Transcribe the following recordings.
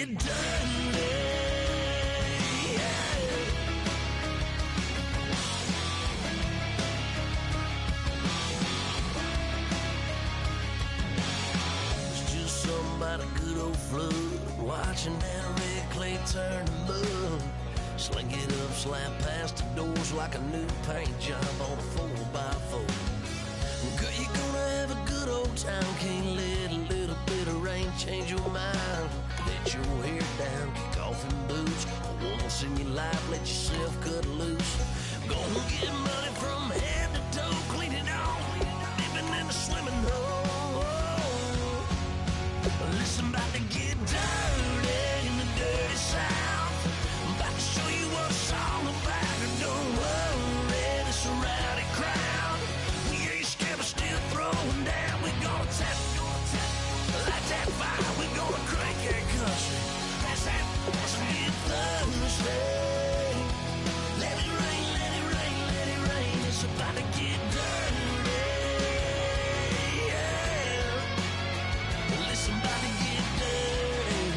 get dirty. It's just somebody good old flood, watching that red clay turn to mud. Sling it up, slap past the doors like a new paint job on a 4x4. Girl, you're gonna have a good old time. Can't let a little bit of rain change your mind. Let your hair down, kick off in boots. Once in your life, let yourself cut loose. Gonna get money from head to toe, clean it off, living in a swimming hole. Listen, about to get dirty in the dirty South. I'm about to show you what it's all about. And don't worry, this a rowdy crowd. We ain't scared, but still throwing down. We're gonna tap, light that fire. We're gonna crank that country. That's that, let's get Thursday. Let it rain, let it rain, let it rain. It's about to get dirty. Yeah. Listen, about to get dirty.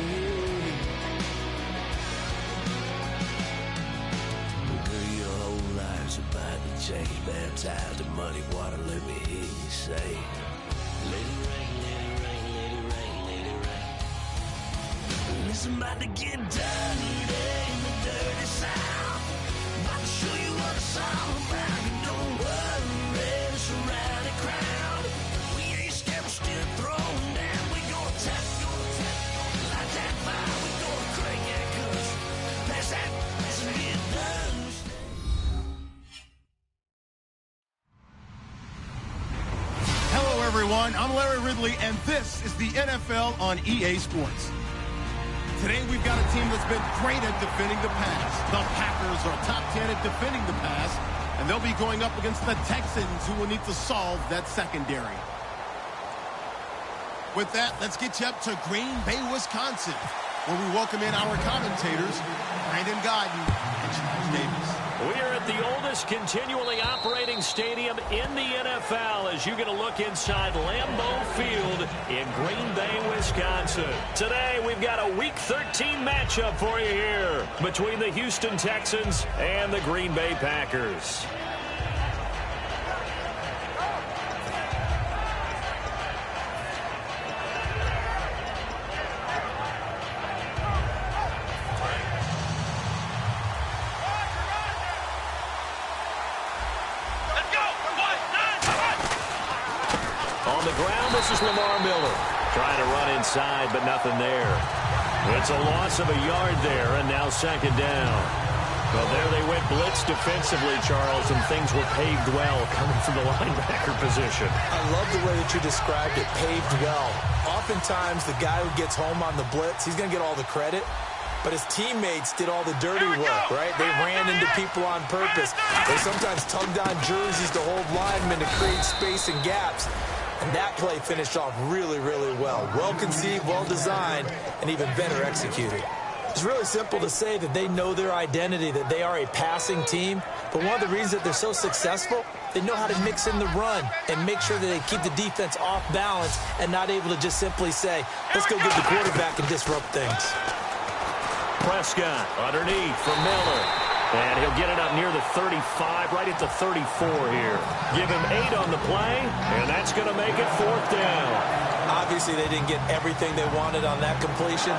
Girl, your whole life's about to change. Baptized in muddy water, let me hear you say, let it rain, let it rain, let it rain, let it rain. Listen, about to get dirty in the dirty South. About to show you what it's all about. And don't worry, it's a rowdy crowd. We ain't scared, we're still throwing down. We gonna tap, light that fire. We gonna crank that country. Pass that, let's get Thursday. Hello, everyone. I'm Larry Ridley, and this is the NFL on EA Sports. Today, we've got a team that's been great at defending the pass. The Packers are top 10 at defending the pass, and they'll be going up against the Texans, who will need to solve that secondary. With that, let's get you up to Green Bay, Wisconsin, where we welcome in our commentators, Brandon Godden and Charles Davis. We are at the oldest continually operating stadium in the NFL as you get a look inside Lambeau Field in Green Bay, Wisconsin. Today, we've got a Week 13 matchup for you here between the Houston Texans and the Green Bay Packers. On the ground, this is Lamar Miller. Trying to run inside, but nothing there. It's a loss of a yard there, and now second down. Well, there they went blitz defensively, Charles, and things were paved well coming from the linebacker position. I love the way that you described it, paved well. Oftentimes, the guy who gets home on the blitz, he's going to get all the credit. But his teammates did all the dirty work, right? They ran into people on purpose. They sometimes tugged on jerseys to hold linemen to create space and gaps. And that play finished off really, really well. Well-conceived, well-designed, and even better executed. It's really simple to say that they know their identity, that they are a passing team. But one of the reasons that they're so successful, they know how to mix in the run and make sure that they keep the defense off balance and not able to just simply say, let's go get the quarterback and disrupt things. Prescott underneath for Miller. And he'll get it up near the 35, right at the 34 here. Give him 8 on the play, and that's going to make it 4th down. Obviously, they didn't get everything they wanted on that completion,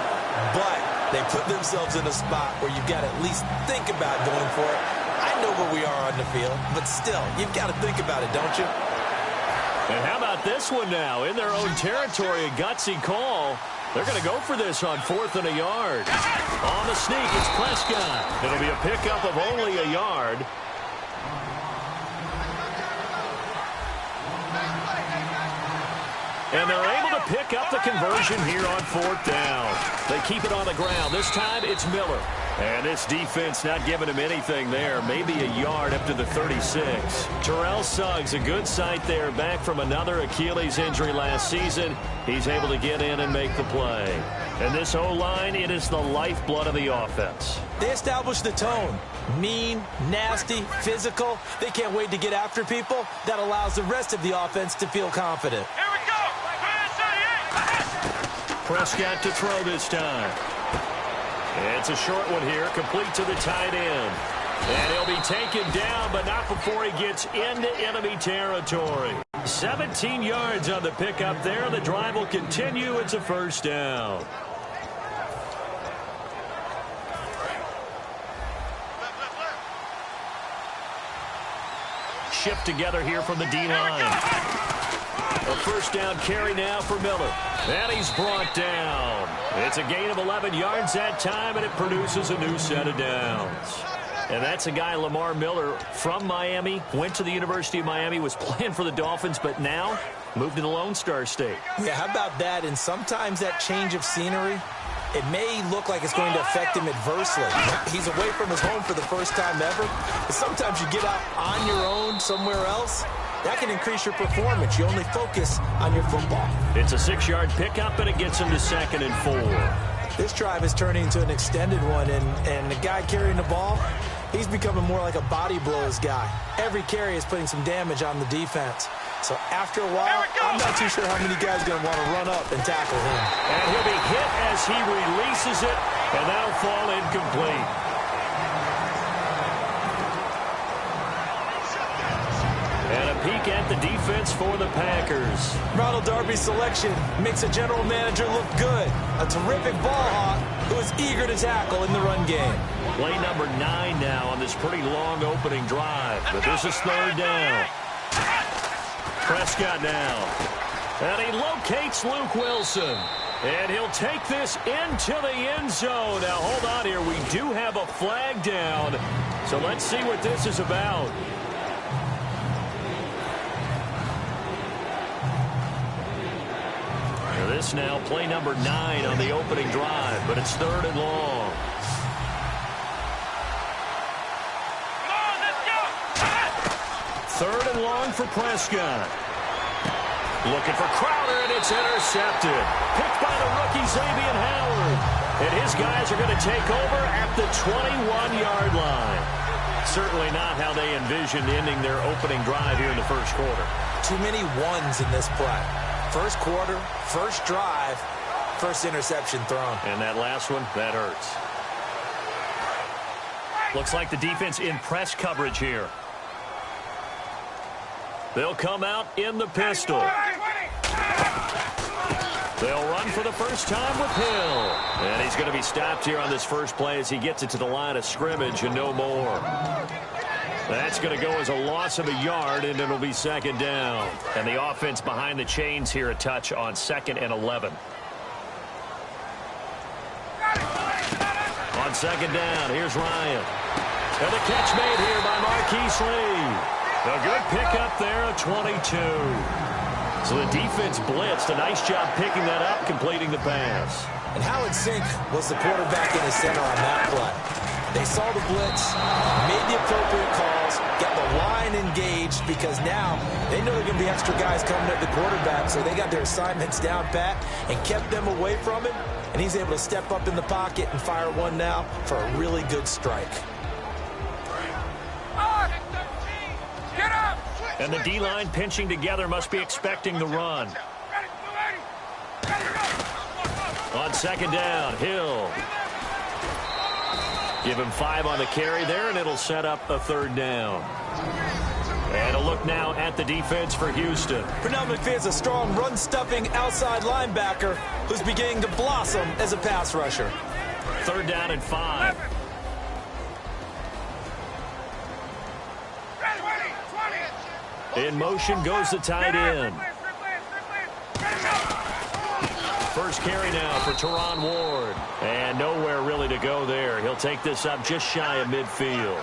but they put themselves in a spot where you've got to at least think about going for it. I know where we are on the field, but still, you've got to think about it, don't you? And how about this one now? In their own territory, a gutsy call. They're going to go for this on 4th and a yard. On the sneak, it's Prescott. It'll be a pickup of only a yard. And they're able to pick up the conversion here on 4th down. They keep it on the ground. This time, it's Miller. And this defense not giving him anything there. Maybe a yard up to the 36. Terrell Suggs, a good sight there, back from another Achilles injury last season. He's able to get in and make the play. And this O-line, it is the lifeblood of the offense. They established the tone. Mean, nasty, physical. They can't wait to get after people. That allows the rest of the offense to feel confident. Prescott to throw this time. It's a short one here, complete to the tight end. And he'll be taken down, but not before he gets into enemy territory. 17 yards on the pickup there. The drive will continue. It's a first down. Shift together here from the D-line. A first down carry now for Miller. And he's brought down. It's a gain of 11 yards that time, and it produces a new set of downs. And that's a guy, Lamar Miller, from Miami, went to the University of Miami, was playing for the Dolphins, but now moved to the Lone Star State. Yeah, how about that? And sometimes that change of scenery, it may look like it's going to affect him adversely. He's away from his home for the first time ever. But sometimes you get out on your own somewhere else, that can increase your performance. You only focus on your football. It's a 6-yard pickup, and it gets him to 2nd and 4. This drive is turning into an extended one, and the guy carrying the ball, he's becoming more like a body blows guy. Every carry is putting some damage on the defense. So after a while, I'm not too sure how many guys are going to want to run up and tackle him. And he'll be hit as he releases it, and that'll fall incomplete. And a peek at the defense for the Packers. Ronald Darby's selection makes a general manager look good. A terrific ball hawk who is eager to tackle in the run game. Play number 9 now on this pretty long opening drive. But this is 3rd down. Prescott now. And he locates Luke Wilson. And he'll take this into the end zone. Now, hold on here. We do have a flag down. So let's see what this is about. This now, play number 9 on the opening drive, but it's 3rd and long. Third and long for Prescott. Looking for Crowder, and it's intercepted. Picked by the rookie, Xavier Howard. And his guys are going to take over at the 21-yard line. Certainly not how they envisioned ending their opening drive here in the first quarter. Too many ones in this play. First quarter, first drive, first interception thrown. And that last one, that hurts. Looks like the defense in press coverage here. They'll come out in the pistol. They'll run for the first time with Hill. And he's going to be stopped here on this first play as he gets it to the line of scrimmage and no more. That's going to go as a loss of a yard, and it'll be 2nd down. And the offense behind the chains here a touch on 2nd and 11. On 2nd down, here's Ryan. And the catch made here by Marquise Lee. A good pickup there, a 22. So the defense blitzed. A nice job picking that up, completing the pass. And Howard Sink was the quarterback in the center on that play. They saw the blitz, made the appropriate calls, got the line engaged because now they know there are going to be extra guys coming at the quarterback, so they got their assignments down pat and kept them away from it, and he's able to step up in the pocket and fire one now for a really good strike. And the D-line pinching together must be expecting the run. On 2nd down, Hill. Give him 5 on the carry there, and it'll set up a 3rd down. And a look now at the defense for Houston. Pernell McPhee's a strong run-stuffing outside linebacker who's beginning to blossom as a pass rusher. 3rd down and 5. In motion goes the tight end. First carry now for Teron Ward. And nowhere really to go there. He'll take this up just shy of midfield.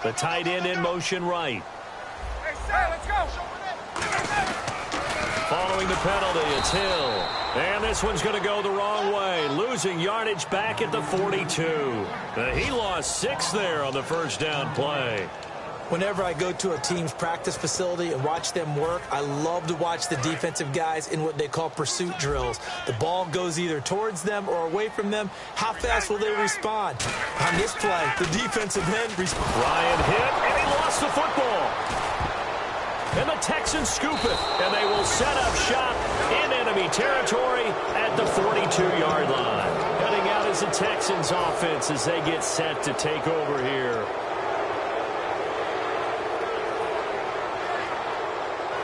The tight end in motion right. Let's go. Following the penalty, it's Hill. And this one's going to go the wrong way. Losing yardage back at the 42. He lost 6 there on the first down play. Whenever I go to a team's practice facility and watch them work, I love to watch the defensive guys in what they call pursuit drills. The ball goes either towards them or away from them. How fast will they respond? On this play, the defensive end responds. Ryan hit, and he lost the football. And the Texans scoop it, and they will set up shop in enemy territory at the 42-yard line. Heading out is the Texans offense as they get set to take over here.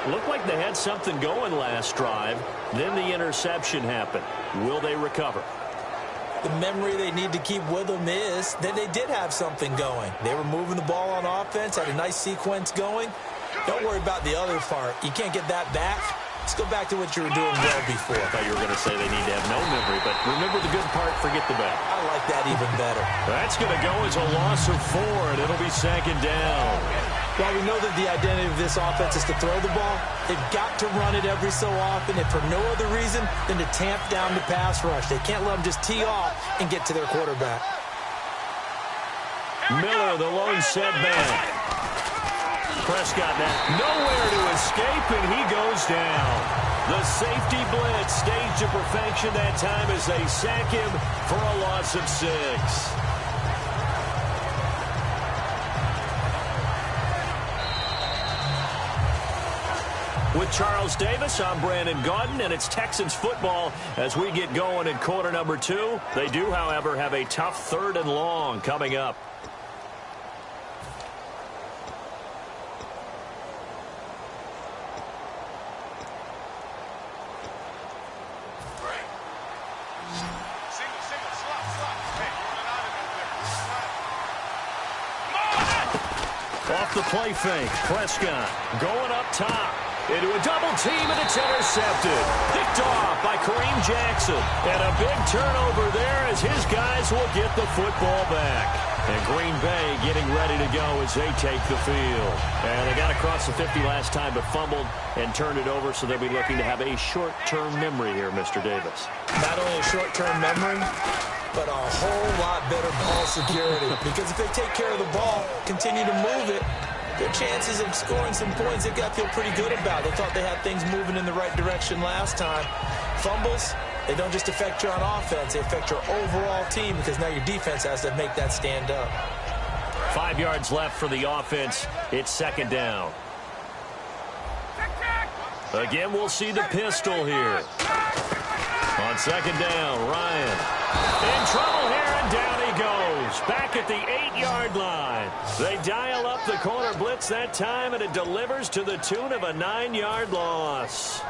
Looked like they had something going last drive. Then the interception happened. Will they recover? The memory they need to keep with them is that they did have something going. They were moving the ball on offense, had a nice sequence going. Don't worry about the other part. You can't get that back. Let's go back to what you were doing well before. I thought you were going to say they need to have no memory, but remember the good part, forget the bad. I like that even better. That's going to go as a loss of 4, and it'll be second down. While we know that the identity of this offense is to throw the ball, they've got to run it every so often, and for no other reason than to tamp down the pass rush. They can't let them just tee off and get to their quarterback. Miller, the lone setback. Prescott now nowhere to escape, and he goes down. The safety blitz staged to perfection that time as they sack him for a loss of 6. With Charles Davis, I'm Brandon Gaudin, and it's Texans football as we get going in quarter number 2. They do, however, have a tough 3rd and long coming up. Off the play fake, Prescott going up top into a double team, and it's intercepted. Picked off by Kareem Jackson. And a big turnover there as his guys will get the football back. And Green Bay getting ready to go as they take the field. And they got across the 50 last time but fumbled and turned it over, so they'll be looking to have a short-term memory here, Mr. Davis. Not only a short-term memory, but a whole lot better ball security. Because if they take care of the ball, continue to move it, their chances of scoring some points, they've got to feel pretty good about. They thought they had things moving in the right direction last time. Fumbles, they don't just affect you on offense, they affect your overall team because now your defense has to make that stand up. 5 yards left for the offense. It's second down. Again, we'll see the pistol here. On second down, Ryan in trouble here, and down he goes. Back at the 8-yard line. They dial up the corner blitz that time, and it delivers to the tune of a 9-yard loss.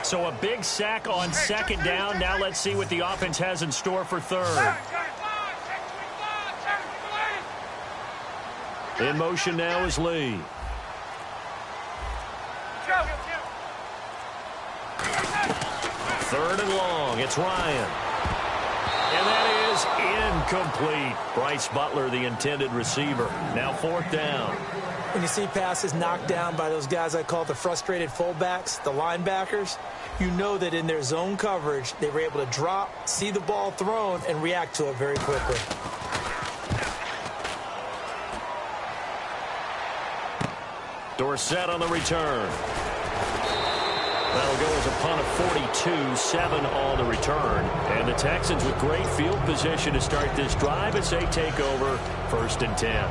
So a big sack on second down. Now let's see what the offense has in store for 3rd. In motion now is Lee. Third and long. It's Ryan. And that is incomplete. Bryce Butler, the intended receiver. Now 4th down. When you see passes knocked down by those guys I call the frustrated fullbacks, the linebackers, you know that in their zone coverage, they were able to drop, see the ball thrown, and react to it very quickly. Dorsett on the return. That'll go as a punt of 42, 7 on the return. And the Texans with great field position to start this drive as they take over 1st and 10.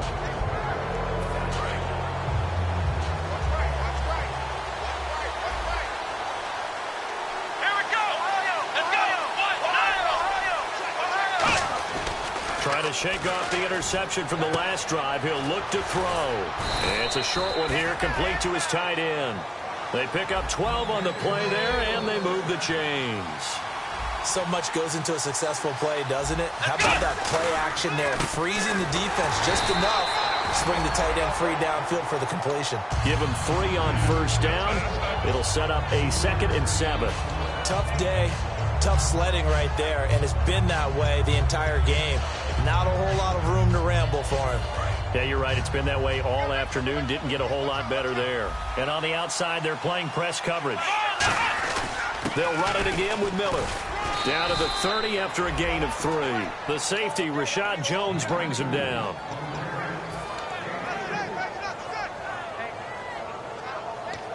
Trying to shake off the interception from the last drive. He'll look to throw. And it's a short one here, complete to his tight end. They pick up 12 on the play there, and they move the chains. So much goes into a successful play, doesn't it? How about that play action there? Freezing the defense just enough to swing the tight end free downfield for the completion. Give him 3 on 1st down. It'll set up a 2nd and 7. Tough day, tough sledding right there, and it's been that way the entire game. Not a whole lot of room to ramble for him. Yeah, you're right. It's been that way all afternoon. Didn't get a whole lot better there. And on the outside, they're playing press coverage. They'll run it again with Miller. Down to the 30 after a gain of 3. The safety, Rashad Jones, brings him down.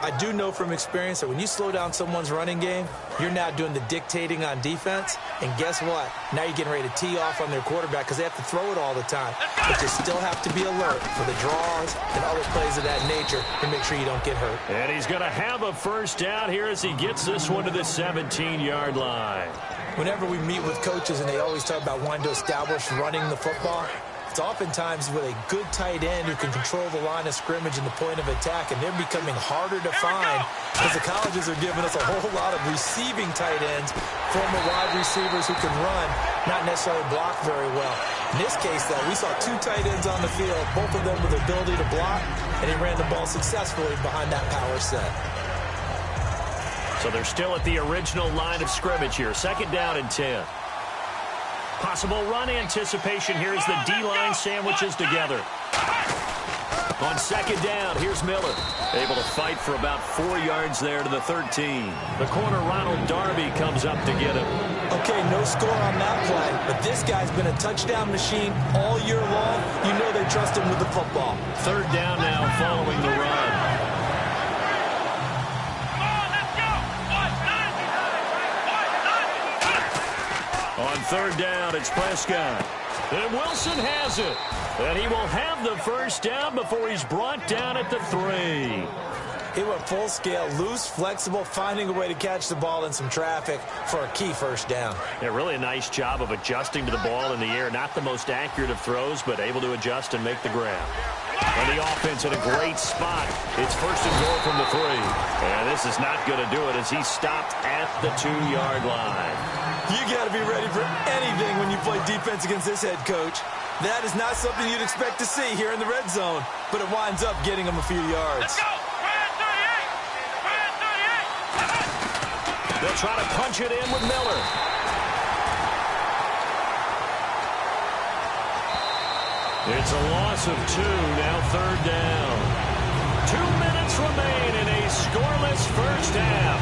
I do know from experience that when you slow down someone's running game, you're now doing the dictating on defense. And guess what? Now you're getting ready to tee off on their quarterback because they have to throw it all the time. But you still have to be alert for the draws and other plays of that nature and make sure you don't get hurt. And he's going to have a first down here as he gets this one to the 17-yard line. Whenever we meet with coaches and they always talk about wanting to establish running the football, it's oftentimes with a good tight end who can control the line of scrimmage and the point of attack, and they're becoming harder to find because the colleges are giving us a whole lot of receiving tight ends, former wide receivers who can run, not necessarily block very well. In this case, though, we saw 2 tight ends on the field, both of them with the ability to block, and he ran the ball successfully behind that power set. So they're still at the original line of scrimmage here. 2nd down and 10. Possible run anticipation here as the D-line sandwiches together. On 2nd down, here's Miller. Able to fight for about 4 yards there to the 13. The corner, Ronald Darby, comes up to get him. Okay, no score on that play, but this guy's been a touchdown machine all year long. You know they trust him with the football. 3rd down now following the run. On 3rd down, it's Prescott. And Wilson has it. And he will have the first down before he's brought down at the 3. He went full scale, loose, flexible, finding a way to catch the ball in some traffic for a key first down. Yeah, really a nice job of adjusting to the ball in the air. Not the most accurate of throws, but able to adjust and make the grab. And the offense in a great spot. It's 1st and goal from the 3. And this is not going to do it as he's stopped at the 2-yard line. You got to be ready for anything when you play defense against this head coach. That is not something you'd expect to see here in the red zone, but it winds up getting him a few yards. Let's go! They'll try to punch it in with Miller. It's a loss of 2, now 3rd down. 2 minutes remain in a scoreless first half.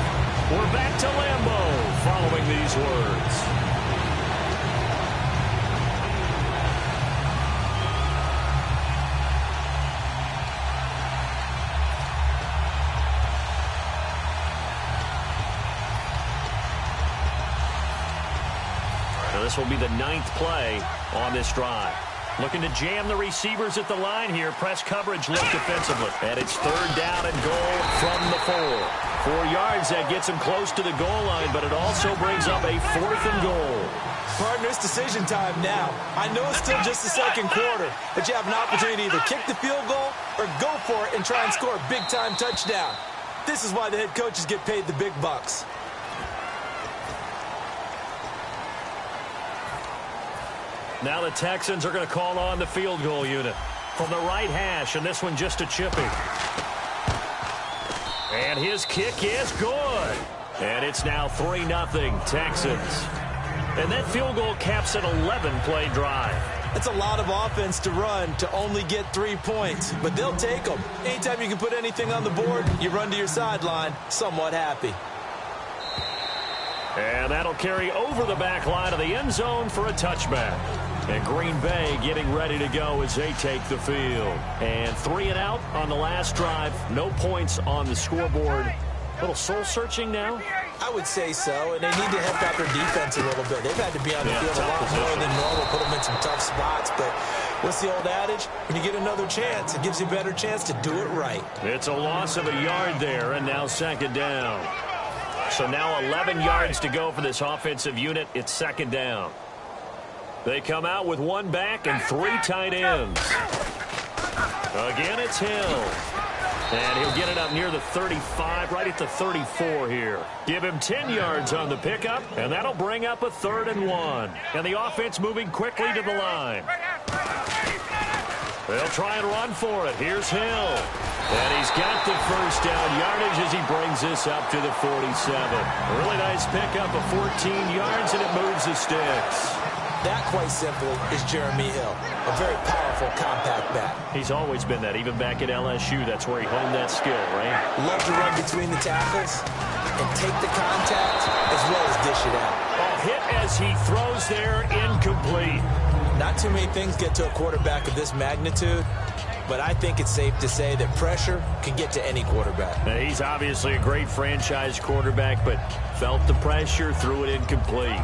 We're back to Lambeau following these words. Now this will be the 9th play on this drive. Looking to jam the receivers at the line here. Press coverage look defensively. And it's 3rd down and goal from the 4. 4 yards, that gets him close to the goal line, but it also brings up a 4th and goal. Partner, it's decision time now. I know it's still just the 2nd quarter, but you have an opportunity to either kick the field goal or go for it and try and score a big-time touchdown. This is why the head coaches get paid the big bucks. Now the Texans are going to call on the field goal unit from the right hash, and this one just a chippy. And his kick is good. And it's now 3-0 Texans. And that field goal caps an 11-play drive. That's a lot of offense to run to only get 3 points, but they'll take them. Anytime you can put anything on the board, you run to your sideline somewhat happy. And that'll carry over the back line of the end zone for a touchback. And Green Bay getting ready to go as they take the field. And 3 and out on the last drive. No points on the scoreboard. A little soul-searching now? I would say so, and they need to help out their defense a little bit. They've had to be on the field a lot more than normal, put them in some tough spots. But what's the old adage? When you get another chance, it gives you a better chance to do it right. It's a loss of a yard there, and now 2nd down. So now 11 yards to go for this offensive unit. It's 2nd down. They come out with 1 back and 3 tight ends. Again, it's Hill. And he'll get it up near the 35, right at the 34 here. Give him 10 yards on the pickup, and that'll bring up a 3rd and 1. And the offense moving quickly to the line. They'll try and run for it. Here's Hill. And he's got the first down yardage as he brings this up to the 47. A really nice pickup of 14 yards, and it moves the sticks. That, quite simply, is Jeremy Hill. A very powerful, compact back. He's always been that, even back at LSU. That's where he honed that skill, right? Love to run between the tackles. and take the contact as well as dish it out. A hit as he throws there, incomplete. Not too many things get to a quarterback of this magnitude, but I think it's safe to say that pressure can get to any quarterback. Now, he's obviously a great franchise quarterback, but felt the pressure, threw it incomplete.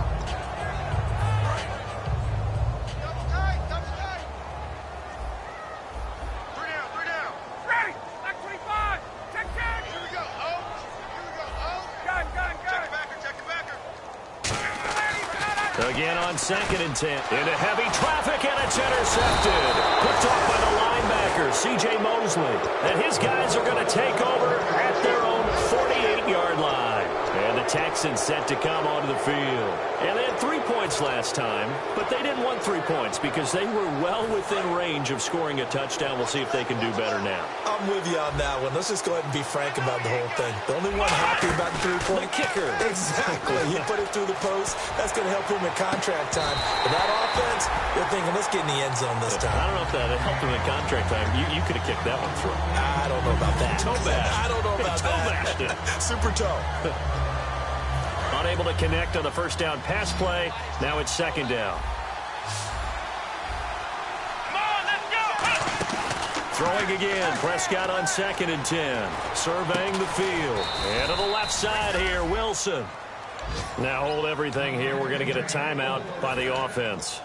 Again on 2nd and 10. Into heavy traffic, and it's intercepted. Picked off by the linebacker, C.J. Mosley. And his guys are going to take over at their own 48-yard line. And the Texans set to come onto the field. And they had 3 points last time, but they didn't want 3 points because they were well within range of scoring a touchdown. We'll see if they can do better now. I'm with you on that one. Let's just go ahead and be frank about the whole thing. The only one happy about the 3-point. The kicker. Exactly. You put it through the post. That's going to help him in contract time. But that offense, they're thinking, let's get in the end zone this time. I don't know if that helped him in contract time. You could have kicked that one through. I don't know about that. Toe bash. I don't know about that. Super toe. Unable to connect on the first down pass play. Now it's 2nd down. Throwing again. Prescott on 2nd and 10. Surveying the field. And to the left side here, Wilson. Now hold everything here. We're going to get a timeout by the offense.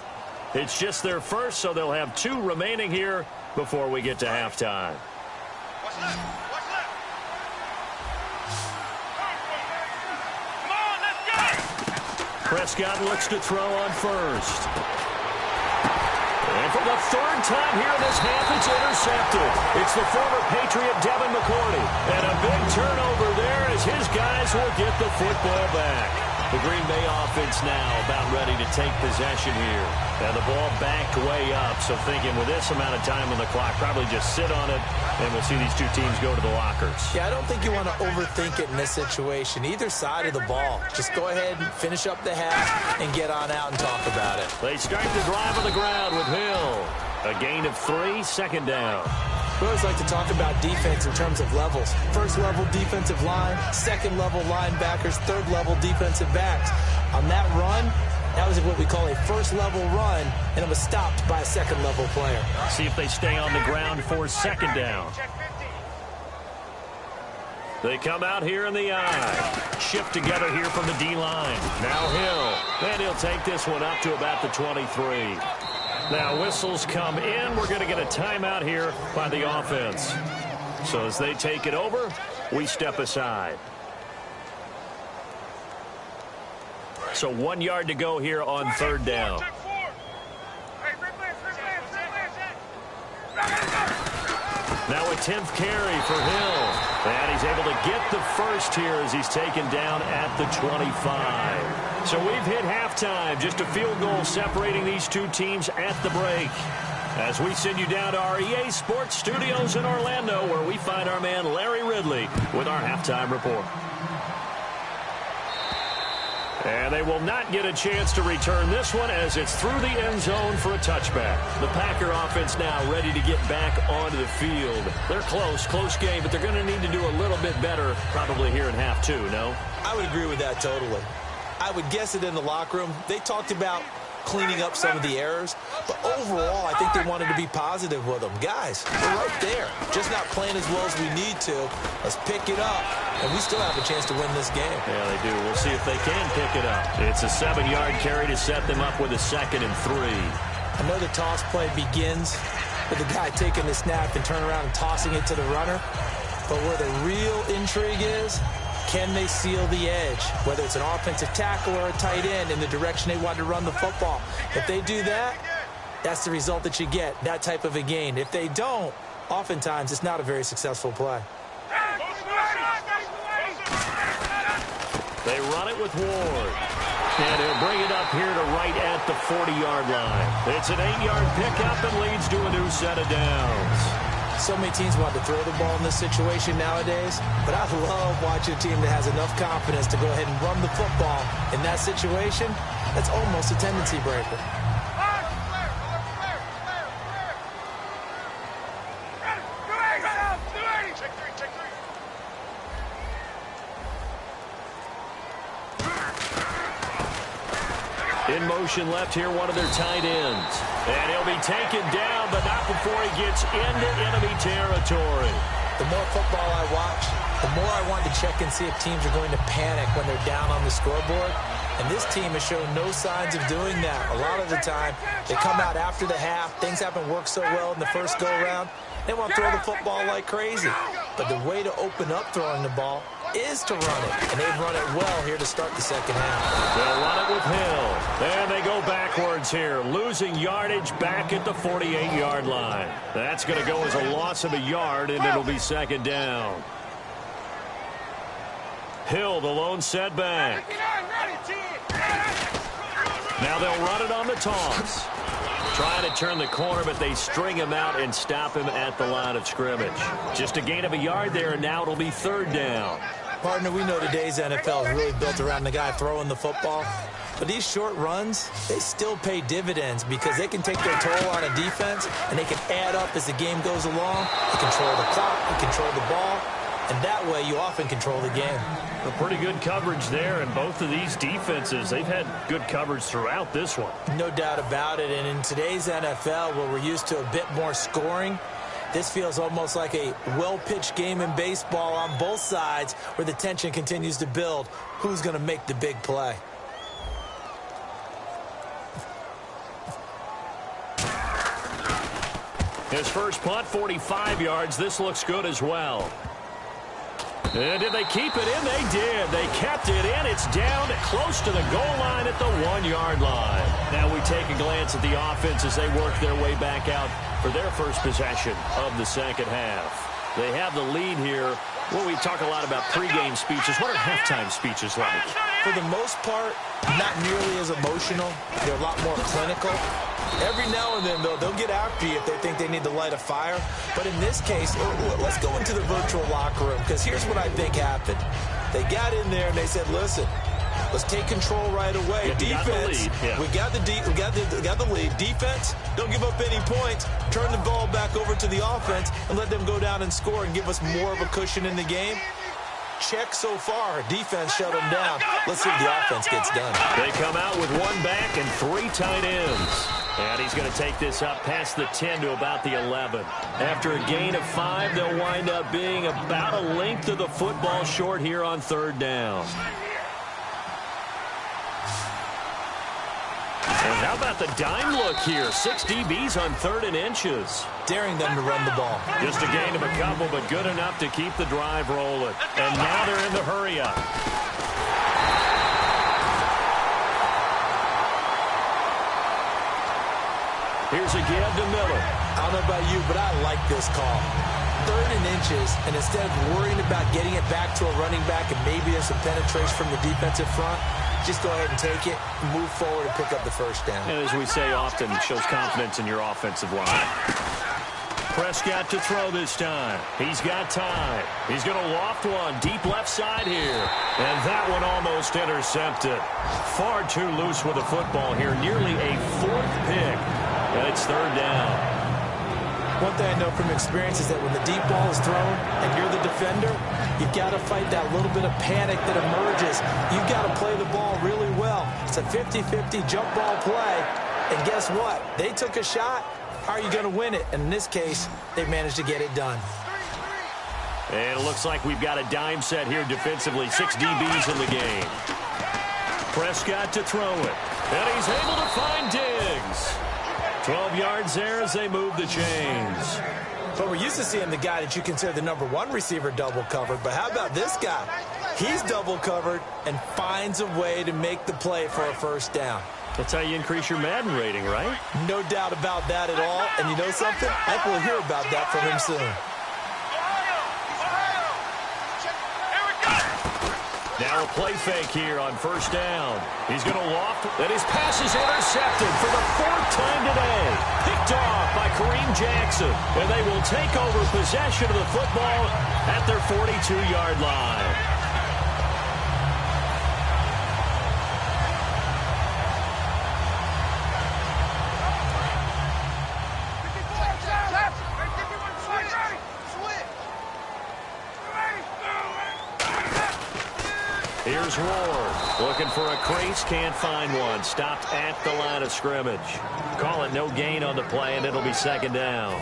It's just their first, so they'll have 2 remaining here before we get to halftime. What's left? Prescott looks to throw on first. And for the 3rd time here in this half, it's intercepted. It's the former Patriot Devin McCourty. And a big turnover there as his guys will get the football back. The Green Bay offense now about ready to take possession here. And the ball backed way up. So thinking with this amount of time on the clock, probably just sit on it, and we'll see these 2 teams go to the lockers. Yeah, I don't think you want to overthink it in this situation. Either side of the ball. Just go ahead and finish up the half and get on out and talk about it. They start the drive on the ground with Hill. A gain of 3, 2nd down. We always like to talk about defense in terms of levels. 1st level defensive line, 2nd level linebackers, 3rd level defensive backs. On that run, that was what we call a 1st level run, and it was stopped by a 2nd level player. See if they stay on the ground for 2nd down. They come out here in the eye. Shift together here from the D-line. Now Hill. And he'll take this one up to about the 23. Now whistles come in. We're going to get a timeout here by the offense. So as they take it over, we step aside. So 1 yard to go here on 3rd down. Now a 10th carry for Hill. And he's able to get the first here as he's taken down at the 25. So we've hit halftime. Just a field goal separating these 2 teams at the break. As we send you down to our EA Sports Studios in Orlando, where we find our man Larry Ridley with our halftime report. And they will not get a chance to return this one as it's through the end zone for a touchback. The Packer offense now ready to get back onto the field. They're close game, but they're going to need to do a little bit better probably here in half 2, no? I would agree with that totally. I would guess it in the locker room. They talked about cleaning up some of the errors, but overall, I think they wanted to be positive with them. Guys, we're right there. Just not playing as well as we need to. Let's pick it up, and we still have a chance to win this game. Yeah, they do. We'll see if they can pick it up. It's a 7-yard carry to set them up with a 2nd and 3. I know the toss play begins with the guy taking the snap and turning around and tossing it to the runner, but where the real intrigue is, can they seal the edge, whether it's an offensive tackle or a tight end in the direction they want to run the football? If they do that, that's the result that you get, that type of a gain. If they don't, oftentimes it's not a very successful play. They run it with Ward. And he'll bring it up here to right at the 40-yard line. It's an 8-yard pickup and leads to a new set of downs. So many teams want to throw the ball in this situation nowadays, but I love watching a team that has enough confidence to go ahead and run the football. In that situation, that's almost a tendency breaker. In motion left here, one of their tight ends. And he'll be taken down, but not before he gets into enemy territory. The more football I watch, the more I want to check and see if teams are going to panic when they're down on the scoreboard. And this team has shown no signs of doing that. A lot of the time, they come out after the half. Things haven't worked so well in the first go-around. They want to throw the football like crazy. But the way to open up throwing the ball is to run it. And they've run it well here to start the second half. They'll run it with Hill. And they go backwards here, losing yardage back at the 48-yard line. That's going to go as a loss of a yard, and it'll be second down. Hill, the lone setback. Now they'll run it on the toss. Trying to turn the corner, but they string him out and stop him at the line of scrimmage. Just a gain of a yard there, and now it'll be third down. Partner, we know today's NFL is really built around the guy throwing the football. But these short runs, they still pay dividends because they can take their toll on a defense, and they can add up as the game goes along. They control the clock, they control the ball, and that way you often control the game. A pretty good coverage there, and both of these defenses, they've had good coverage throughout this one. No doubt about it, and in today's NFL, where we're used to a bit more scoring, this feels almost like a well-pitched game in baseball on both sides where the tension continues to build. Who's going to make the big play? His first punt, 45 yards. This looks good as well. And did they keep it in? They did. They kept it in. It's down close to the goal line at the 1-yard line. Now we take a glance at the offense as they work their way back out for their first possession of the second half. They have the lead here. Well, we talk a lot about pregame speeches. What are halftime speeches like? For the most part, not nearly as emotional. They're a lot more clinical. Every now and then, though, they'll get after you if they think they need to light a fire. But in this case, let's go into the virtual locker room, because here's what I think happened. They got in there and they said, listen, let's take control right away. Defense, we got the lead. Defense, don't give up any points. Turn the ball back over to the offense and let them go down and score and give us more of a cushion in the game. Check so far. Defense shut them down. Let's see if the offense gets done. They come out with one back and 3 tight ends. And he's going to take this up past the 10 to about the 11. After a gain of 5, they'll wind up being about a length of the football short here on third down. And how about the dime look here? 6 DBs on 3rd and inches. Daring them to run the ball. Just a gain of a couple, but good enough to keep the drive rolling. And now they're in the hurry-up. Here's a give to Miller. I don't know about you, but I like this call. 3rd and inches, and instead of worrying about getting it back to a running back and maybe there's some penetration from the defensive front, just go ahead and take it, move forward, and pick up the first down. And as we say often, it shows confidence in your offensive line. Prescott to throw this time. He's got time. He's going to loft one deep left side here. And that one almost intercepted. Far too loose with the football here. Nearly a 4th pick. And it's 3rd down. One thing I know from experience is that when the deep ball is thrown and you're the defender, you've got to fight that little bit of panic that emerges. You've got to play the ball really well. It's a 50-50 jump ball play. And guess what? They took a shot. How are you going to win it? And in this case, they've managed to get it done. And it looks like we've got a dime set here defensively. 6 DBs in the game. Prescott to throw it. And he's able to find Diggs. 12 yards there as they move the chains. But we're used to seeing the guy that you consider the #1 receiver double covered. But how about this guy? He's double covered and finds a way to make the play for a first down. That's how you increase your Madden rating, right? No doubt about that at all. And you know something? I think we'll hear about that from him soon. Now a play fake here on first down. He's going to loft, and his pass is intercepted for the 4th time today. Picked off by Kareem Jackson, and they will take over possession of the football at their 42-yard line. Here's Ward. Looking for a crease, can't find one. Stopped at the line of scrimmage. Call it no gain on the play, and it'll be second down.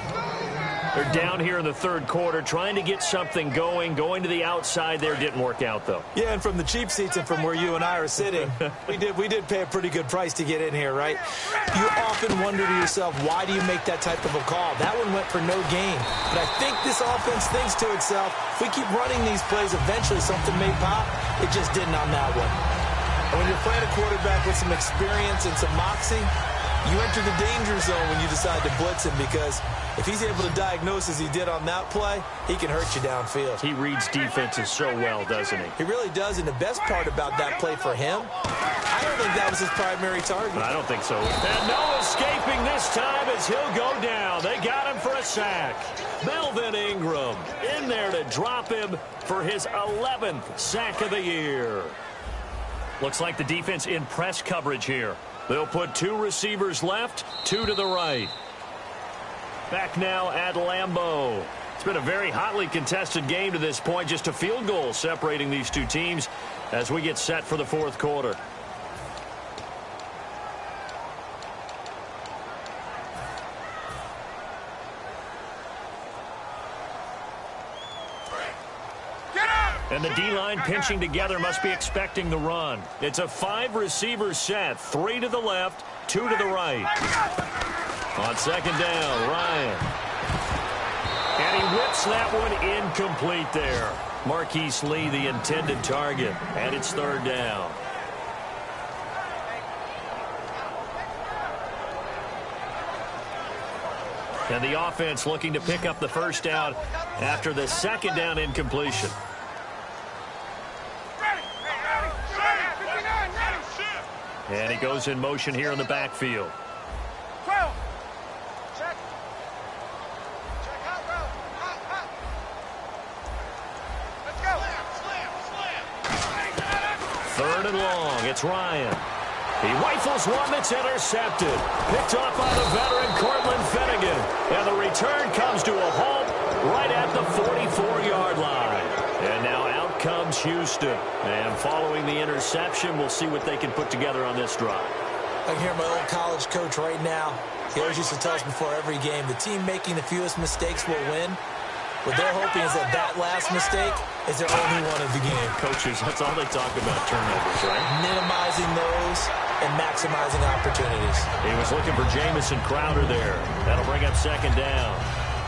They're down here in the third quarter, trying to get something going. Going to the outside there didn't work out, though. Yeah, and from the cheap seats and from where you and I are sitting, we did pay a pretty good price to get in here, right? You often wonder to yourself, why do you make that type of a call? That one went for no gain. But I think this offense thinks to itself, if we keep running these plays, eventually something may pop. It just didn't on that one. And when you're playing a quarterback with some experience and some moxie, you enter the danger zone when you decide to blitz him, because if he's able to diagnose as he did on that play, he can hurt you downfield. He reads defenses so well, doesn't he? He really does, and the best part about that play for him, I don't think that was his primary target. I don't think so. And no escaping this time as he'll go down. They got him for a sack. Melvin Ingram in there to drop him for his 11th sack of the year. Looks like the defense in press coverage here. They'll put 2 receivers left, 2 to the right. Back now at Lambeau. It's been a very hotly contested game to this point. Just a field goal separating these two teams as we get set for the fourth quarter. And the D-line pinching together must be expecting the run. It's a 5-receiver set. 3 to the left, 2 to the right. On second down, Ryan. And he whips that one incomplete there. Marquise Lee, the intended target. And it's third down. And the offense looking to pick up the first down after the second down incompletion. And he goes in motion here in the backfield. 12. Check. Check out, bro. Hot. Let's go. Slam. Third and long. It's Ryan. He rifles one that's intercepted. Picked off by the veteran Cortland Finnegan. And the return comes to a halt right at the 44-yard line. And now out comes Houston. And following the interception, we'll see what they can put together on this drive. I can hear my old college coach right now. He always used to tell us before every game, the team making the fewest mistakes will win. What they're hoping is that last mistake is their only one of the game. Coaches, that's all they talk about, turnovers, right? Minimizing those and maximizing opportunities. He was looking for Jamison Crowder there. That'll bring up second down.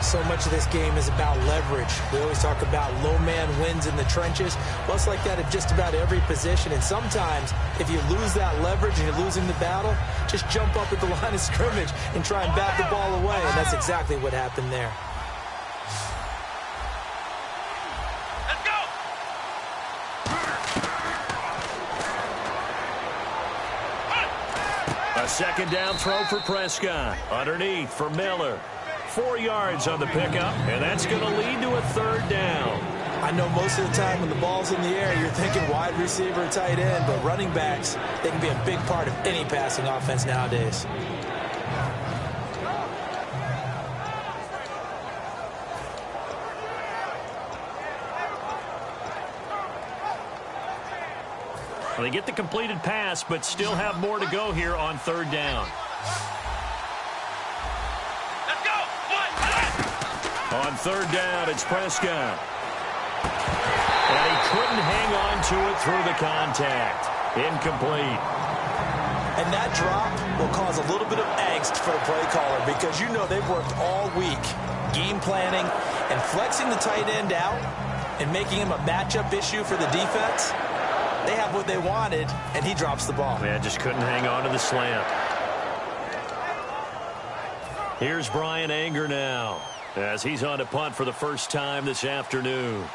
So much of this game is about leverage. We always talk about low man wins in the trenches. Well, it's like that at just about every position. And sometimes, if you lose that leverage and you're losing the battle, just jump up at the line of scrimmage and try and bat the ball away. And that's exactly what happened there. Let's go. A second down throw for Prescott. Underneath for Miller. 4 yards on the pickup, and that's going to lead to a third down. I know most of the time when the ball's in the air, you're thinking wide receiver, tight end, but running backs, they can be a big part of any passing offense nowadays. Well, they get the completed pass, but still have more to go here on third down. On third down, it's Prescott. And he couldn't hang on to it through the contact. Incomplete. And that drop will cause a little bit of angst for the play caller, because you know they've worked all week game planning and flexing the tight end out and making him a matchup issue for the defense. They have what they wanted, and he drops the ball. Yeah, just couldn't hang on to the slant. Here's Brian Anger now, as he's on to punt for the first time this afternoon.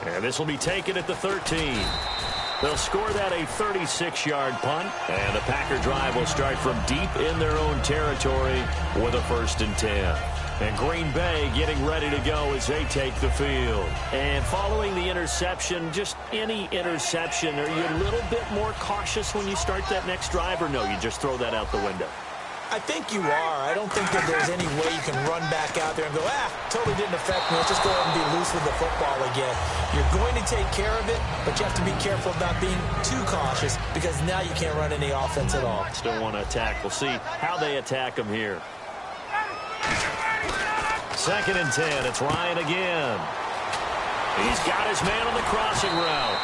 And this will be taken at the 13. They'll score that a 36-yard punt, and the Packer drive will start from deep in their own territory with a 1st and 10. And Green Bay getting ready to go as they take the field. And following the interception, just any interception, are you a little bit more cautious when you start that next drive, or no, you just throw that out the window? I think you are. I don't think that there's any way you can run back out there and go, totally didn't affect me. Let's just go ahead and be loose with the football again. You're going to take care of it, but you have to be careful about being too cautious because now you can't run any offense at all. Still want to attack. We'll see how they attack him here. 2nd and 10. It's Ryan again. He's got his man on the crossing route.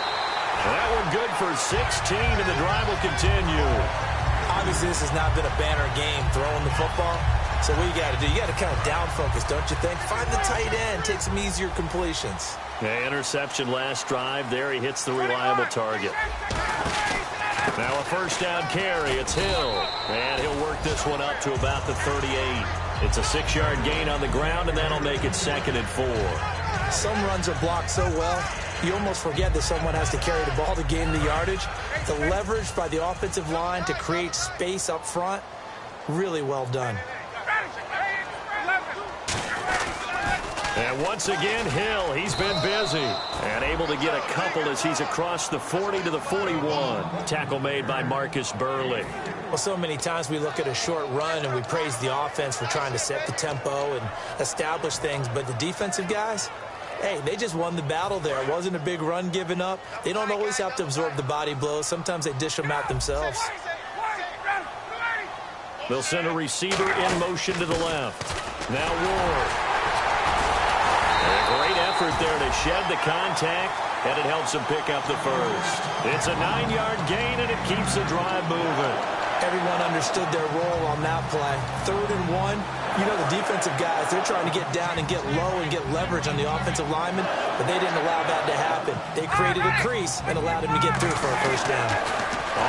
That one good for 16, and the drive will continue. Obviously, this has not been a banner game throwing the football. So what you got to do, you got to kind of down focus, don't you think? Find the tight end, take some easier completions. The interception last drive. There he hits the reliable target. Now a 1st down carry. It's Hill. And he'll work this one up to about the 38. It's a 6-yard gain on the ground, and that'll make it 2nd and 4. Some runs are blocked so well, you almost forget that someone has to carry the ball to gain the yardage. The leverage by the offensive line to create space up front, really well done. And once again, Hill, he's been busy and able to get a couple as he's across the 40 to the 41. Tackle made by Marcus Burley. Well, so many times we look at a short run and we praise the offense for trying to set the tempo and establish things, but the defensive guys, hey, they just won the battle there. It wasn't a big run given up. They don't always have to absorb the body blows. Sometimes they dish them out themselves. They'll send a receiver in motion to the left. Now Ward. A great effort there to shed the contact, and it helps him pick up the first. It's a 9-yard gain, and it keeps the drive moving. Everyone understood their role on that play. 3rd and 1. You know, the defensive guys, they're trying to get down and get low and get leverage on the offensive lineman, but they didn't allow that to happen. They created a crease and allowed him to get through for a 1st down.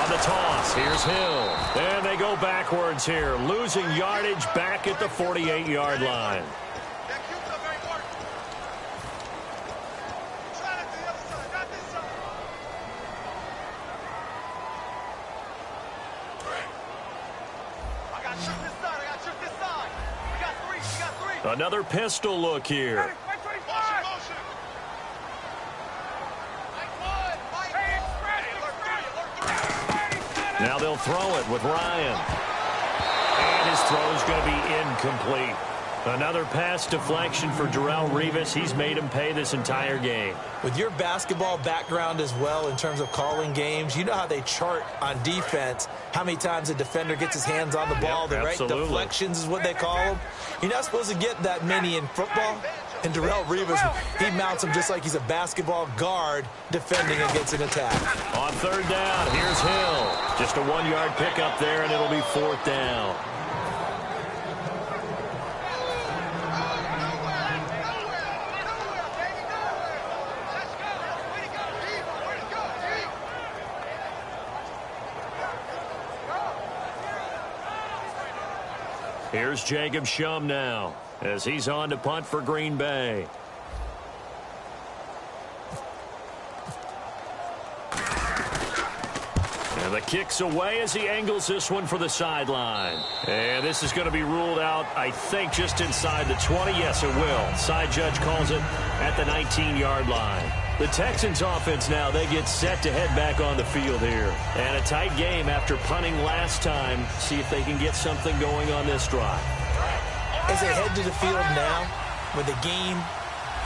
On the toss, here's Hill. And they go backwards here, losing yardage back at the 48-yard line. Another pistol look here. Now they'll throw it with Ryan. And his throw is going to be incomplete. Another pass deflection for Darrelle Revis. He's made him pay this entire game. With your basketball background as well in terms of calling games, you know how they chart on defense, how many times a defender gets his hands on the ball. Yep, the right absolutely. deflections is what they call them. You're not supposed to get that many in football. And Darrelle Revis, he mounts him just like he's a basketball guard defending against an attack. On 3rd down, here's Hill. Just a 1-yard pickup there, and it'll be 4th down. Here's Jacob Shum now as he's on to punt for Green Bay. And the kick's away as he angles this one for the sideline. And this is going to be ruled out, I think, just inside the 20. Yes, it will. Side judge calls it at the 19-yard line. The Texans offense now, they get set to head back on the field here. And a tight game after punting last time. See if they can get something going on this drive. As they head to the field now, with the game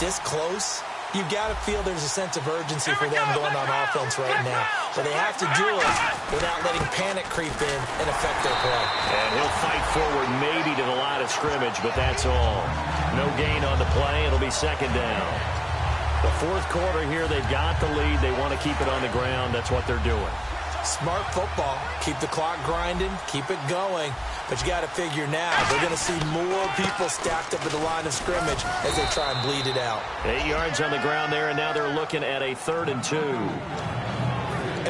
this close, you've got to feel there's a sense of urgency for them going on offense right now. But they have to do it without letting panic creep in and affect their play. And he'll fight forward maybe to the line of scrimmage, but that's all. No gain on the play. It'll be 2nd down. The 4th quarter here, they've got the lead. They want to keep it on the ground. That's what they're doing. Smart football. Keep the clock grinding. Keep it going. But you got to figure now, they're going to see more people stacked up at the line of scrimmage as they try and bleed it out. 8 yards on the ground there, and now they're looking at a 3rd and 2.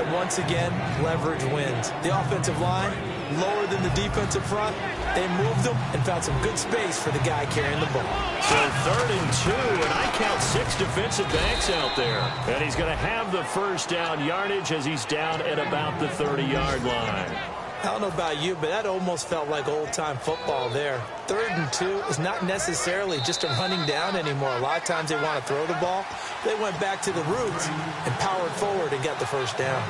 And once again, leverage wins. The offensive line, lower than the defensive front. They moved them and found some good space for the guy carrying the ball. So 3rd and 2, and I count 6 defensive backs out there. And he's going to have the 1st down yardage as he's down at about the 30-yard line. I don't know about you, but that almost felt like old-time football there. 3rd and 2 is not necessarily just a running down anymore. A lot of times they want to throw the ball. They went back to the roots and powered forward and got the first down.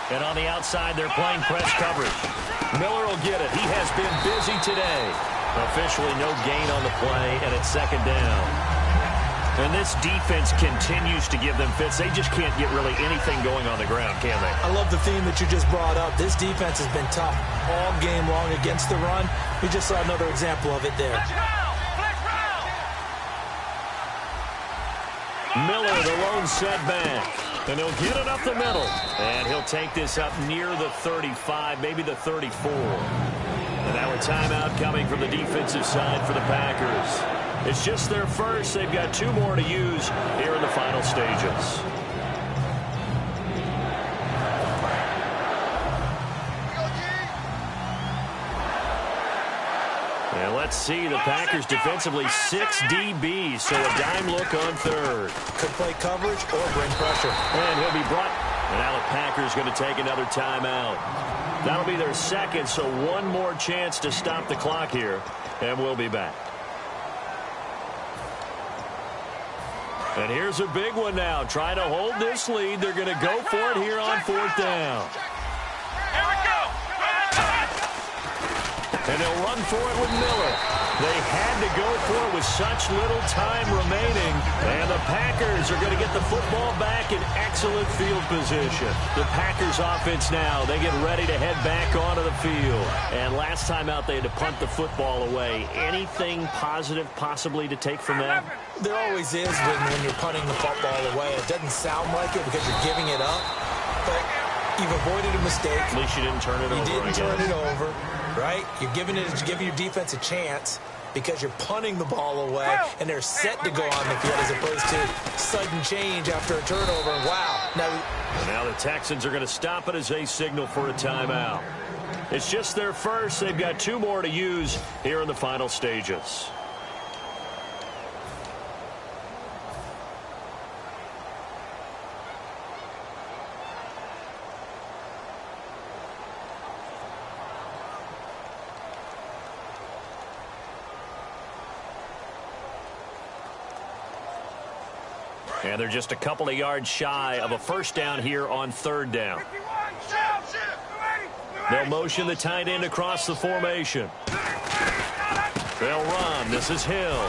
And on the outside, they're playing press coverage. Miller will get it. He has been busy today. Officially no gain on the play, and it's 2nd down. And this defense continues to give them fits. They just can't get really anything going on the ground, can they? I love the theme that you just brought up. This defense has been tough all game long against the run. We just saw another example of it there. Miller, the lone setback. And he'll get it up the middle. And he'll take this up near the 35, maybe the 34. And now a timeout coming from the defensive side for the Packers. It's just their first. They've got 2 more to use here in the final stages. And let's see, the Packers defensively 6 DBs, so a dime look on 3rd. Could play coverage or bring pressure. And he'll be brought. And now the Packers going to take another timeout. That'll be their 2nd, so 1 more chance to stop the clock here. And we'll be back. And here's a big one now. Trying to hold this lead. They're going to go for it here on 4th down. Here we go. And they'll run for it with Miller. They had to go for it with such little time remaining. And the Packers are going to get the football back in excellent field position. The Packers offense now, they get ready to head back onto the field. And last time out, they had to punt the football away. Anything positive possibly to take from that? There always is when you're punting the football away. It doesn't sound like it because you're giving it up. But you've avoided a mistake. At least you didn't turn it over. You didn't turn it over. Right? You're giving your defense a chance because you're punting the ball away, and they're set to go on the field as opposed to sudden change after a turnover. Wow. Now the Texans are going to stop it as they signal for a timeout. It's just their first. They've got 2 more to use here in the final stages. And they're just a couple of yards shy of a first down here on 3rd down. They'll motion the tight end across the formation. They'll run. This is Hill.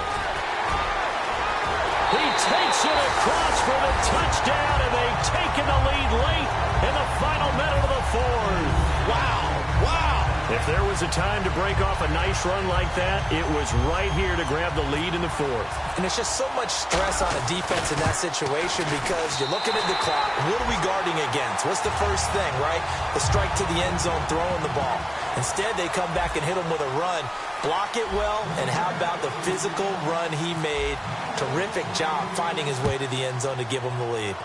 He takes it across for the touchdown, and they've taken the lead late in the final minute of the 4th. Wow. If there was a time to break off a nice run like that, it was right here to grab the lead in the 4th. And it's just so much stress on a defense in that situation because you're looking at the clock. What are we guarding against? What's the first thing, right? The strike to the end zone, throwing the ball. Instead, they come back and hit him with a run. Block it well, and how about the physical run he made? Terrific job finding his way to the end zone to give him the lead.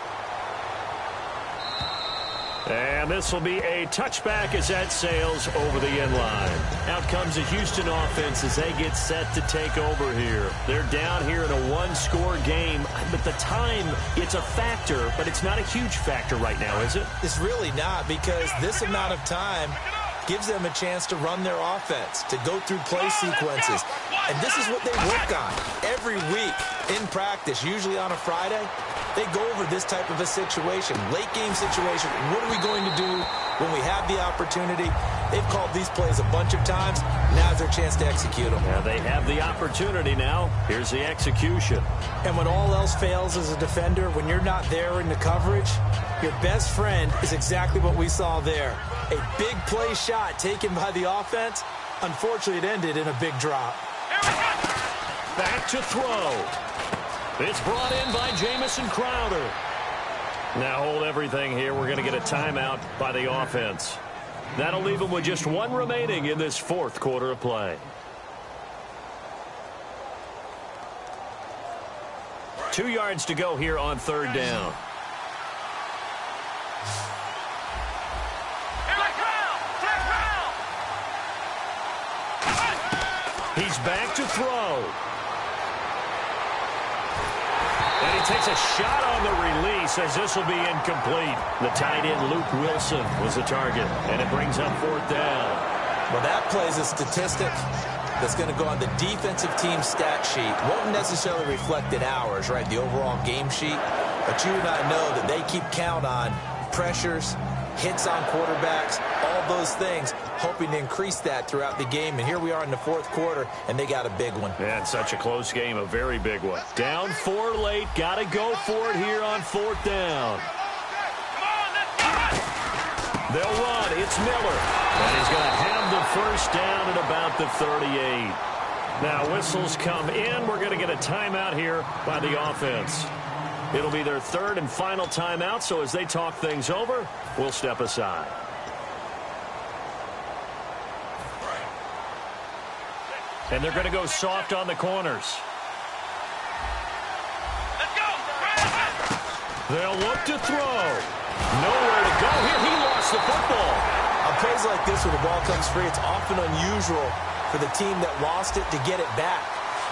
And this will be a touchback as that sails over the end line. Out comes the Houston offense as they get set to take over here. They're down here in a 1-score game, but the time, it's a factor, but it's not a huge factor right now, is it? It's really not, because this amount of time gives them a chance to run their offense, to go through play sequences. And this is what they work on every week in practice, usually on a Friday. They go over this type of a situation, late game situation. What are we going to do when we have the opportunity? They've called these plays a bunch of times. Now's their chance to execute them. Yeah, they have the opportunity now. Here's the execution. And when all else fails as a defender, when you're not there in the coverage, your best friend is exactly what we saw there. A big play shot taken by the offense. Unfortunately, it ended in a big drop. Back to throw. It's brought in by Jamison Crowder. Now hold everything here. We're going to get a timeout by the offense. That'll leave them with just 1 remaining in this 4th quarter of play. Two yards to go here on 3rd down. He's back to throw. And he takes a shot on the release as this will be incomplete. The tight end, Luke Wilson, was the target, and it brings up 4th down. Well, that plays a statistic that's going to go on the defensive team stat sheet. Won't necessarily reflect in ours, right, the overall game sheet. But you and I know that they keep count on pressures, hits on quarterbacks, all those things, hoping to increase that throughout the game. And here we are in the 4th quarter, and they got a big one. And such a close game, a very big one. Down 4 late, got to go for it here on 4th down. They'll run. It's Miller. And he's going to have the first down at about the 38. Now, whistles come in. We're going to get a timeout here by the offense. It'll be their 3rd and final timeout, so as they talk things over, we'll step aside. And they're going to go soft on the corners. Let's go. They'll look to throw. Nowhere to go here. He lost the football. On plays like this where the ball comes free, it's often unusual for the team that lost it to get it back.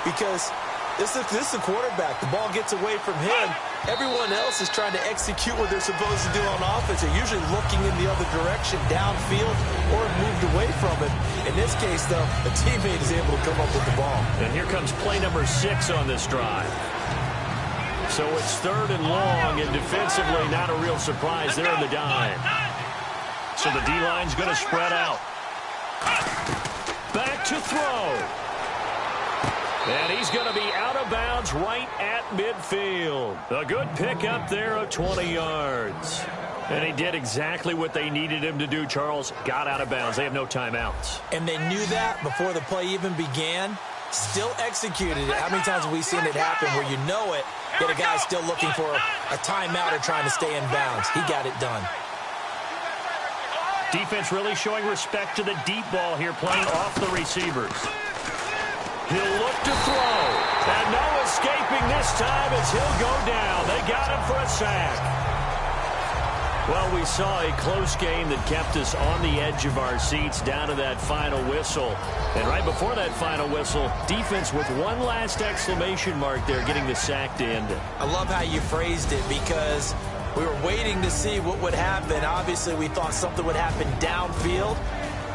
Because this is a quarterback. The ball gets away from him. Everyone else is trying to execute what they're supposed to do on offense. They're usually looking in the other direction, downfield, or moved away from it. In this case, though, a teammate is able to come up with the ball. And here comes play number 6 on this drive. So it's 3rd and long, and defensively not a real surprise there in the dime. So the D-line's going to spread out. Back to throw. And he's going to be out of bounds right at midfield. A good pickup there of 20 yards. And he did exactly what they needed him to do, Charles. Got out of bounds. They have no timeouts. And they knew that before the play even began. Still executed it. How many times have we seen it happen where you know it, yet a guy's still looking for a timeout or trying to stay in bounds? He got it done. Defense really showing respect to the deep ball here, playing off the receivers. He'll look to throw. And no escaping this time as he'll go down. They got him for a sack. Well, we saw a close game that kept us on the edge of our seats down to that final whistle. And right before that final whistle, defense with one last exclamation mark there, getting the sack to end it. I love how you phrased it because we were waiting to see what would happen. Obviously, we thought something would happen downfield.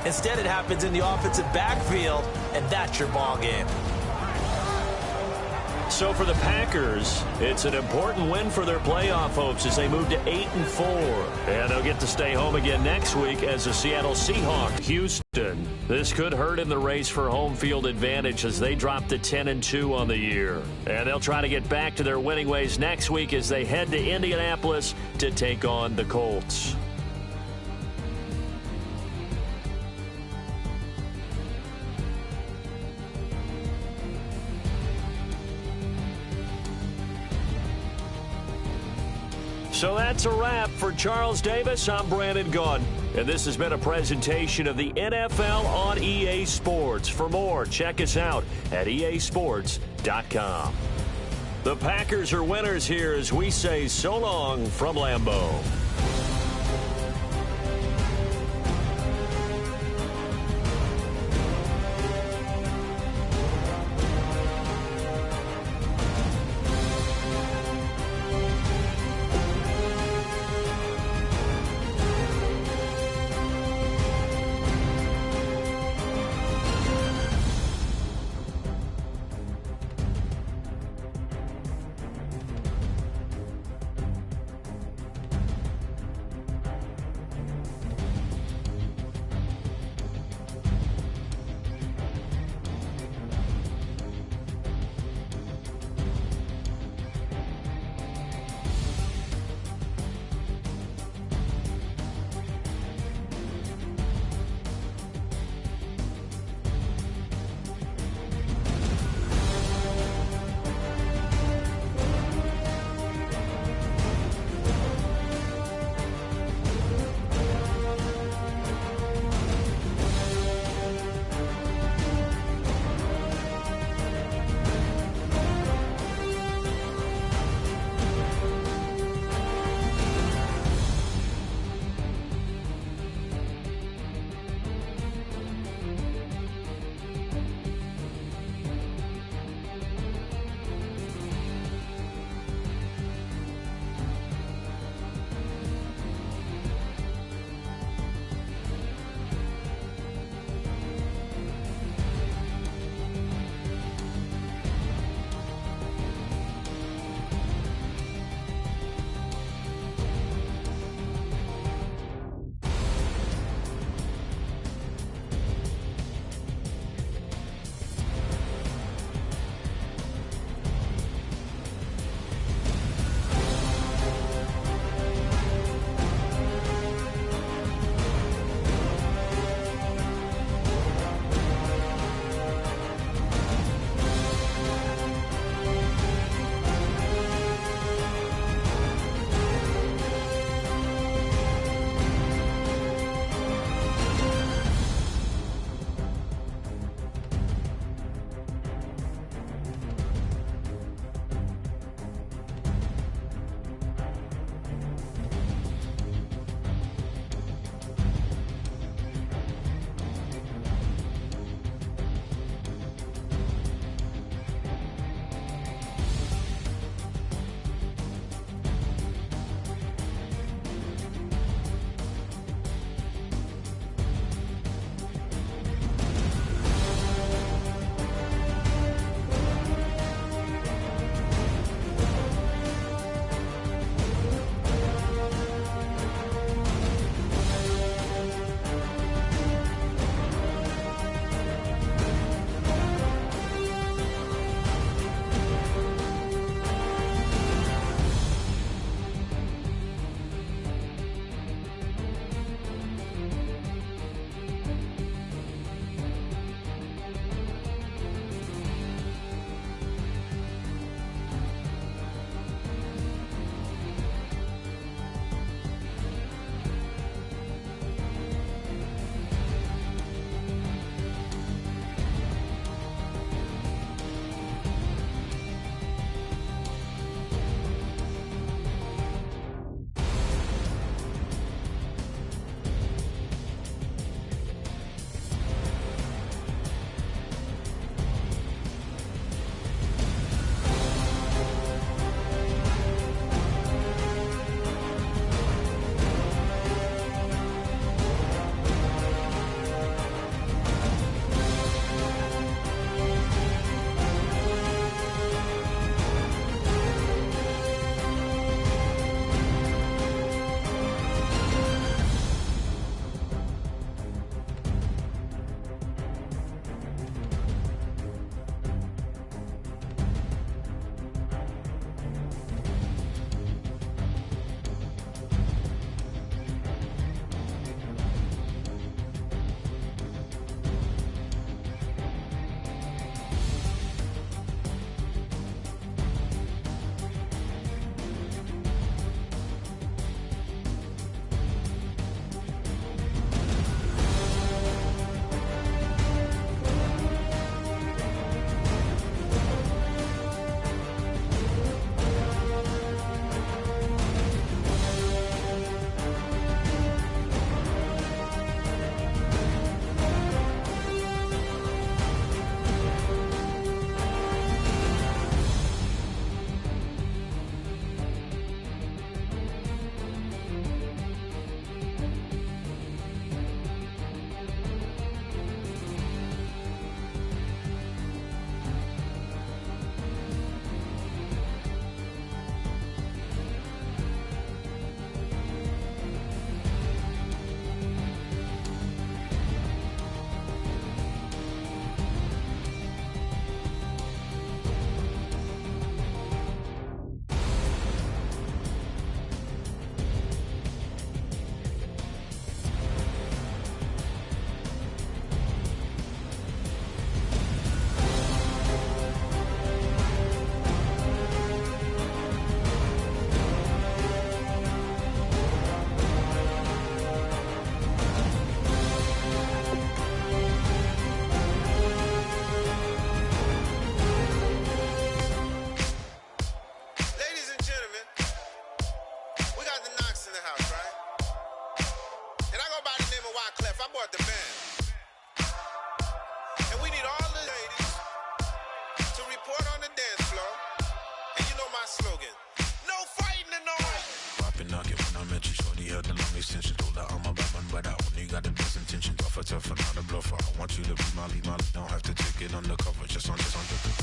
Instead, it happens in the offensive backfield, and that's your ball game. So for the Packers, it's an important win for their playoff hopes as they move to 8-4. And they'll get to stay home again next week as the Seattle Seahawks. Houston, this could hurt in the race for home field advantage as they drop to 10-2 on the year. And they'll try to get back to their winning ways next week as they head to Indianapolis to take on the Colts. So that's a wrap. For Charles Davis, I'm Brandon Gunn. And this has been a presentation of the NFL on EA Sports. For more, check us out at easports.com. The Packers are winners here as we say so long from Lambeau. extension. Told her I'm a bad one, but I only got the best intention. Tougher, not a bluffer. I want you to be Molly. Don't have to take it undercover. Just on the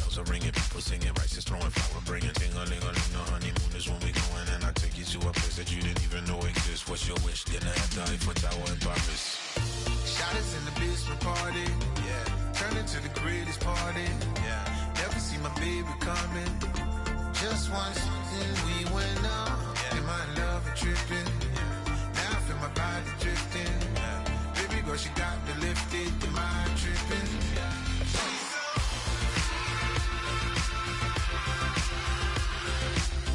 bells are ringing, people singing, rice is throwing, flower bringing. Ting-a-ling-a-ling, the honeymoon is when we going, and I take you to a place that you didn't even know exists. What's your wish? Dinner at the Eiffel Tower in Paris. Shot us in the basement party, yeah. Turn into the greatest party, yeah. Never see my baby coming. Just once, and we went up. Yeah. And my love a tripping. Yeah. Now I feel my body drifting. Yeah. Baby girl, she got me lifted. The mind tripping. Yeah.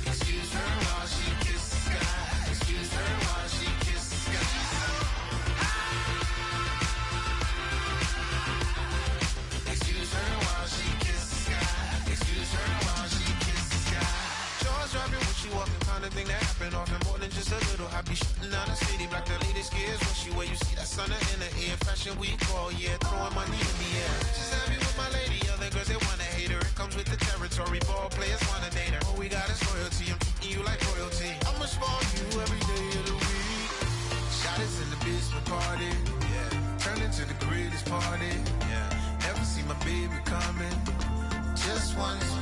Excuse her while she kisses the sky. Excuse her while she kisses the sky. Excuse her while she kisses the sky. Excuse her while she kisses the sky. Jaws dropping when she walking, kind of thing that happen often. More than just a little. I be shutting down the city, black the latest gears. When she wear, you see that sun in the air. Fashion week all year, throwing money in the air. She's happy with my lady, other girls they wanna hate her. It comes with the territory, ball players wanna date her. All we got is loyalty, I'm treating you like royalty. I'ma spoil you every day of the week. Shot us in the basement party, yeah. Turn into the greatest party, yeah. Never see my baby coming. Just once.